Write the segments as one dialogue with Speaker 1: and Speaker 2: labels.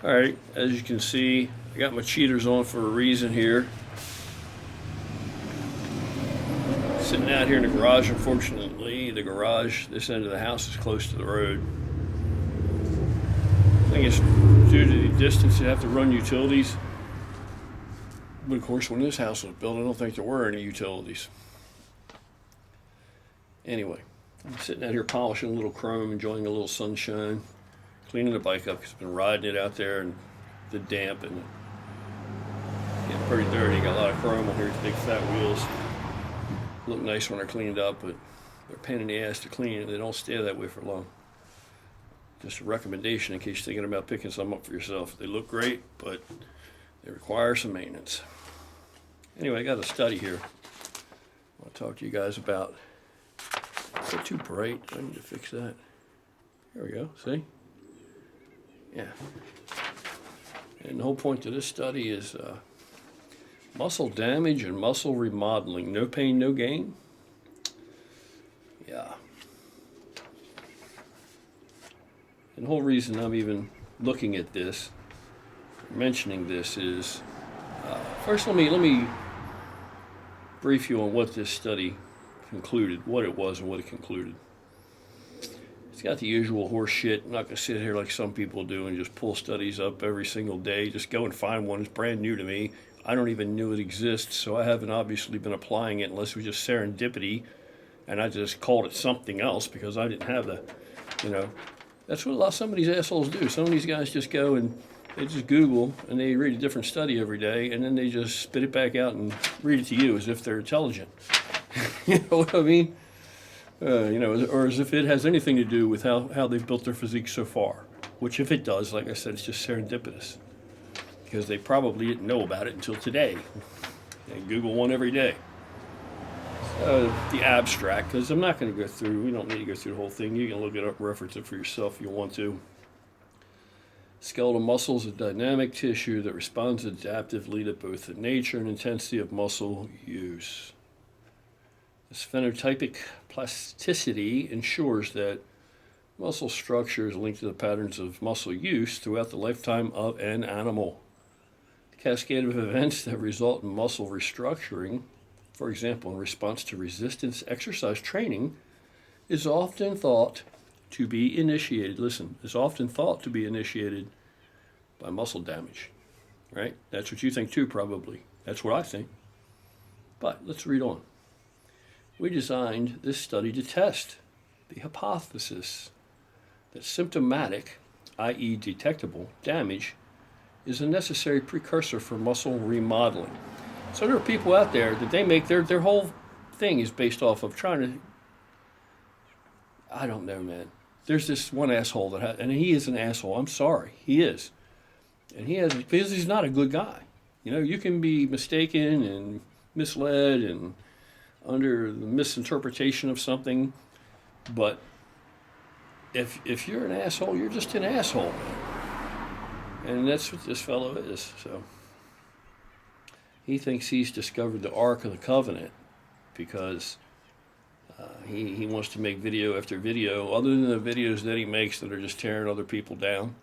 Speaker 1: Alright, as you can see, I got my cheaters on for a reason here. Sitting out here in the garage, unfortunately, the garage, this end of the house is close to the road. I think it's due to the distance you have to run utilities. But of course, when this house was built, I don't think there were any utilities. Anyway, I'm sitting out here polishing a little chrome, enjoying a little sunshine, cleaning the bike up because I've been riding it out there and the damp and getting pretty dirty. Got a lot of chrome on here, big fat wheels. Look nice when they're cleaned up, but they're a pain in the ass to clean and they don't stay that way for long. Just a recommendation in case you're thinking about picking some up for yourself. They look great, but they require some maintenance. Anyway, I got a study here I want to talk to you guys about. Is it too bright? I need to fix that. There we go, see? Yeah. And the whole point to this study is muscle damage and muscle remodeling. No pain, no gain. Yeah. And the whole reason I'm even looking at this, mentioning this is, first let me brief you on what this study concluded, what it was and what it concluded. It's got the usual horse shit. I'm not going to sit here like some people do and just pull studies up every single day. Just go and find one. It's brand new to me. I don't even know it exists, so I haven't obviously been applying it unless it was just serendipity, and I just called it something else because I didn't have the, that's what some of these assholes do. Some of these guys just go and they just Google and they read a different study every day, and then they just spit it back out and read it to you as if they're intelligent. You know what I mean? Or as if it has anything to do with how they've built their physique so far. Which, if it does, like I said, it's just serendipitous. Because they probably didn't know about it until today. They Google one every day. The abstract, because I'm not going to go through, we don't need to go through the whole thing. You can look it up, reference it for yourself if you want to. Skeletal muscle is a dynamic tissue that responds adaptively to both the nature and intensity of muscle use. This phenotypic plasticity ensures that muscle structure is linked to the patterns of muscle use throughout the lifetime of an animal. The cascade of events that result in muscle restructuring, for example, in response to resistance exercise training, is often thought to be initiated, is often thought to be initiated by muscle damage, right? That's what you think too, probably. That's what I think. But let's read on. We designed this study to test the hypothesis that symptomatic, i.e. detectable, damage is a necessary precursor for muscle remodeling. So there are people out there that they make their whole thing is based off of trying to, I don't know, man. There's this one asshole and he is an asshole. I'm sorry, he is. And because he's not a good guy. You can be mistaken and misled and under the misinterpretation of something, but if you're an asshole, you're just an asshole, man. And that's what this fellow is. So he thinks he's discovered the Ark of the Covenant because he wants to make video after video, other than the videos that he makes that are just tearing other people down.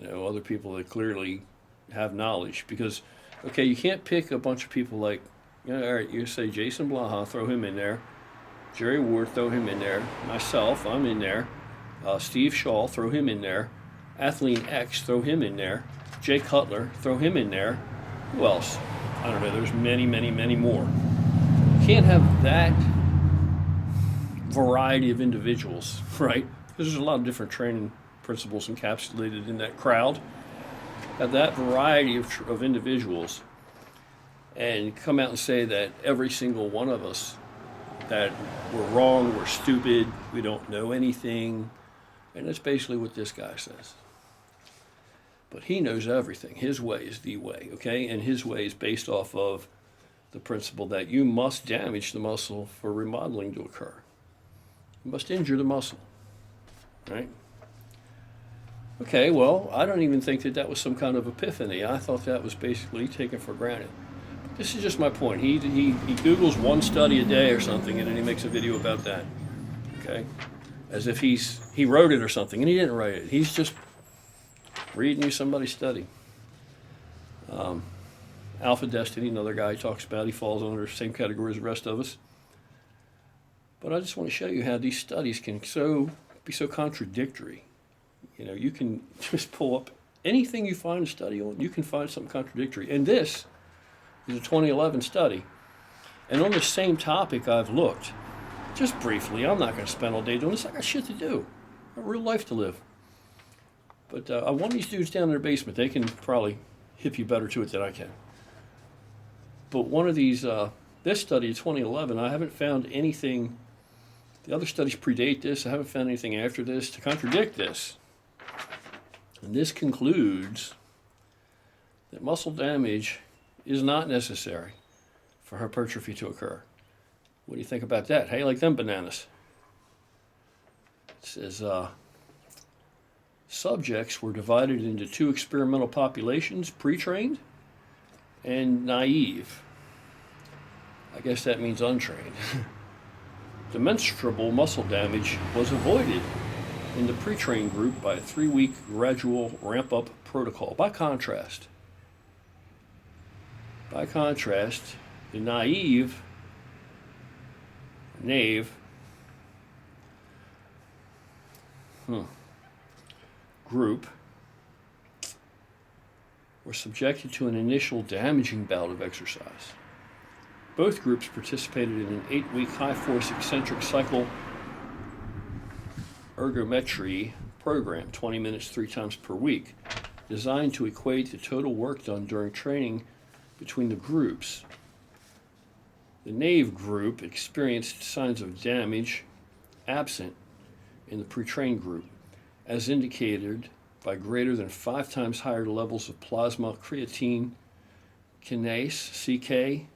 Speaker 1: Other people that clearly have knowledge. Because, okay, you can't pick a bunch of people like, all right, you say Jason Blaha, throw him in there. Jerry Ward, throw him in there. Myself, I'm in there. Steve Shaw, throw him in there. Athlean X, throw him in there. Jay Cutler, throw him in there. Who else? I don't know. There's many, many, many more. You can't have that variety of individuals, right? Because there's a lot of different training principles encapsulated in that crowd. Have that variety of individuals and come out and say that every single one of us that we're wrong, we're stupid, we don't know anything. And that's basically what this guy says. But he knows everything. His way is the way, okay? And his way is based off of the principle that you must damage the muscle for remodeling to occur. You must injure the muscle, right? Okay, well, I don't even think that was some kind of epiphany. I thought that was basically taken for granted. This is just my point. He Googles one study a day or something, and then he makes a video about that. Okay? As if he wrote it or something, and he didn't write it. He's just reading you somebody's study. Alpha Destiny, another guy talks about, he falls under the same category as the rest of us. But I just want to show you how these studies can be so contradictory. You know, you can just pull up anything you find a study on, you can find something contradictory. And this is a 2011 study. And on the same topic, I've looked, just briefly. I'm not going to spend all day doing this. I got shit to do. I have a real life to live. But I want these dudes down in their basement. They can probably hip you better to it than I can. But one of these, this study, 2011, I haven't found anything. The other studies predate this. I haven't found anything after this to contradict this. And this concludes that muscle damage is not necessary for hypertrophy to occur. What do you think about that? How you like them bananas? It says, subjects were divided into 2 experimental populations, pre-trained and naive. I guess that means untrained. Demonstrable muscle damage was avoided in the pre-trained group by a 3-week gradual ramp-up protocol. By contrast, the naive group were subjected to an initial damaging bout of exercise. Both groups participated in an 8-week high-force eccentric cycle ergometry program, 20 minutes 3 times per week, designed to equate the total work done during training between the groups. The naive group experienced signs of damage absent in the pre-trained group, as indicated by greater than 5 times higher levels of plasma creatine kinase, CK,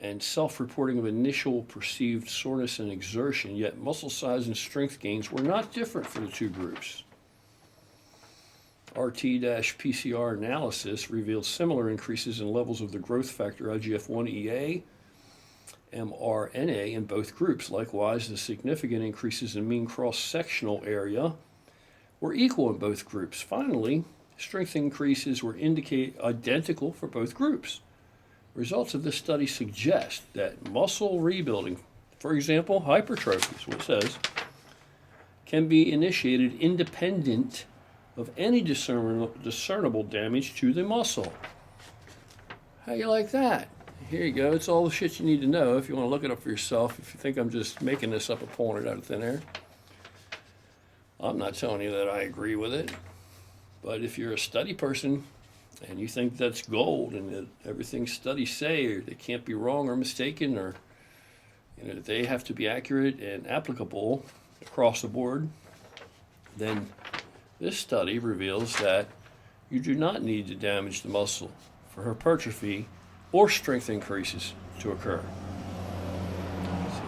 Speaker 1: and self-reporting of initial perceived soreness and exertion, yet muscle size and strength gains were not different for the 2 groups. RT-PCR analysis revealed similar increases in levels of the growth factor IGF-1EA, mRNA in both groups. Likewise, the significant increases in mean cross-sectional area were equal in both groups. Finally, strength increases were identical for both groups. Results of this study suggest that muscle rebuilding, for example, hypertrophy is what it says, can be initiated independent of any discernible damage to the muscle. How you like that? Here you go. It's all the shit you need to know if you want to look it up for yourself. If you think I'm just making this up and pulling it out of thin air. I'm not telling you that I agree with it. But if you're a study person and you think that's gold and that everything studies say or they can't be wrong or mistaken, or they have to be accurate and applicable across the board, then this study reveals that you do not need to damage the muscle for hypertrophy or strength increases to occur. So,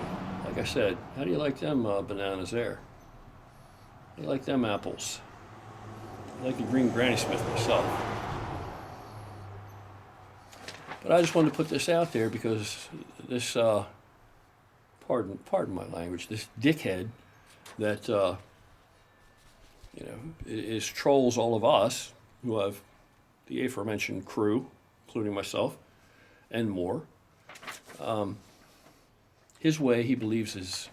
Speaker 1: like I said, how do you like them bananas there? How do you like them apples? I like the green Granny Smith myself. But I just wanted to put this out there because this, pardon my language, this dickhead that is trolls all of us who have the aforementioned crew, including myself, and more. His way, he believes,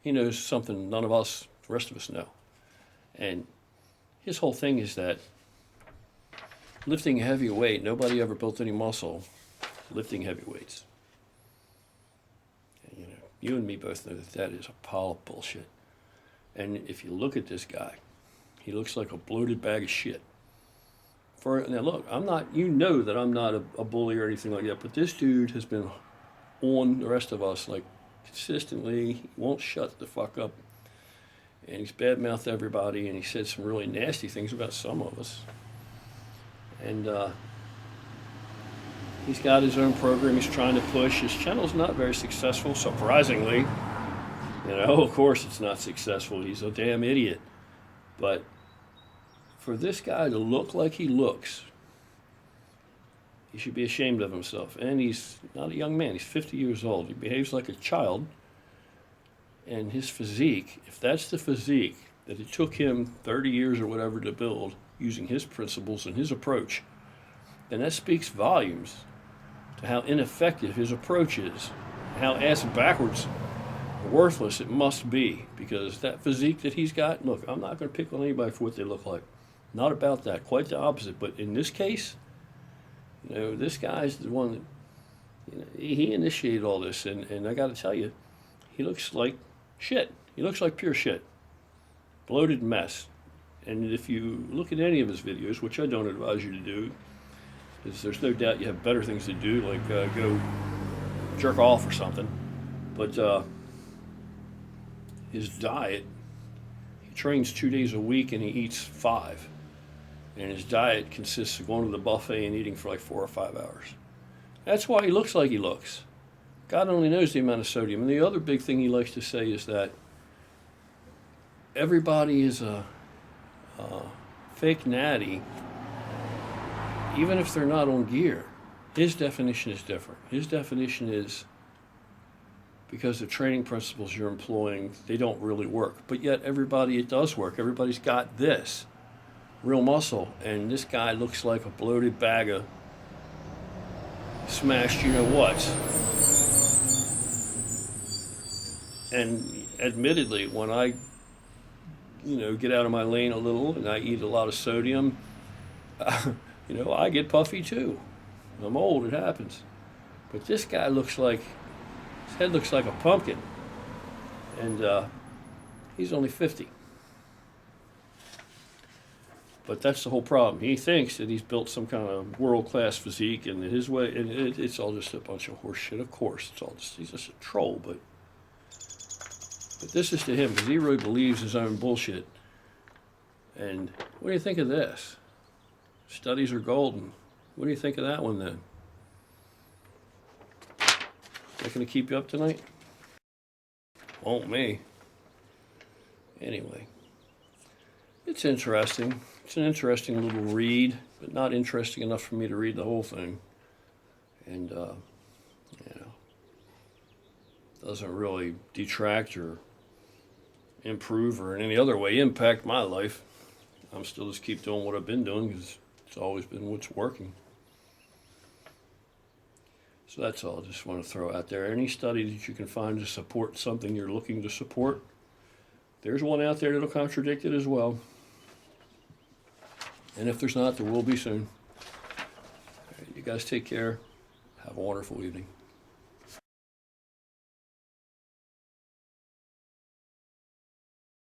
Speaker 1: he knows something none of us, the rest of us, know. And his whole thing is that lifting a heavy weight, nobody ever built any muscle lifting heavy weights. And, you and me both know that that is a pile of bullshit. And if you look at this guy, he looks like a bloated bag of shit. Now look, I'm not, that I'm not a bully or anything like that, but this dude has been on the rest of us like consistently. He won't shut the fuck up. And he's badmouthed everybody, and he said some really nasty things about some of us. And he's got his own program he's trying to push. His channel's not very successful, surprisingly. Of course it's not successful. He's a damn idiot. But for this guy to look like he looks, he should be ashamed of himself. And he's not a young man. He's 50 years old. He behaves like a child. And his physique, if that's the physique that it took him 30 years or whatever to build using his principles and his approach, then that speaks volumes to how ineffective his approach is, how ass backwards worthless it must be, because that physique that he's got, look, I'm not going to pick on anybody for what they look like. Not about that, quite the opposite. But in this case, this guy's the one that, he initiated all this, and I got to tell you, he looks like shit. He looks like pure shit. Bloated mess. And if you look at any of his videos, which I don't advise you to do, because there's no doubt you have better things to do, like go jerk off or something. But his diet, he trains 2 days a week and he eats 5. And his diet consists of going to the buffet and eating for like 4 or 5 hours. That's why he looks like he looks. God only knows the amount of sodium. And the other big thing he likes to say is that everybody is a fake natty, even if they're not on gear. His definition is different. His definition is because the training principles you're employing, they don't really work. But yet everybody, it does work. Everybody's got this real muscle. And this guy looks like a bloated bag of smashed you-know-what. And admittedly, when I get out of my lane a little and I eat a lot of sodium, I get puffy too. I'm old, it happens. But this guy looks like, his head looks like a pumpkin. And he's only 50. But that's the whole problem. He thinks that he's built some kind of world-class physique, and his way, and it's all just a bunch of horse shit. Of course, he's just a troll. But this is to him because he really believes his own bullshit. And what do you think of this? Studies are golden. What do you think of that one then? That going to keep you up tonight? Won't me. Anyway, it's interesting. It's an interesting little read, but not interesting enough for me to read the whole thing. And, doesn't really detract or improve or in any other way impact my life. I'm still just keep doing what I've been doing because it's always been what's working. So that's all I just want to throw out there. Any study that you can find to support something you're looking to support, there's one out there that'll contradict it as well. And if there's not, there will be soon. All right, you guys take care. Have a wonderful evening.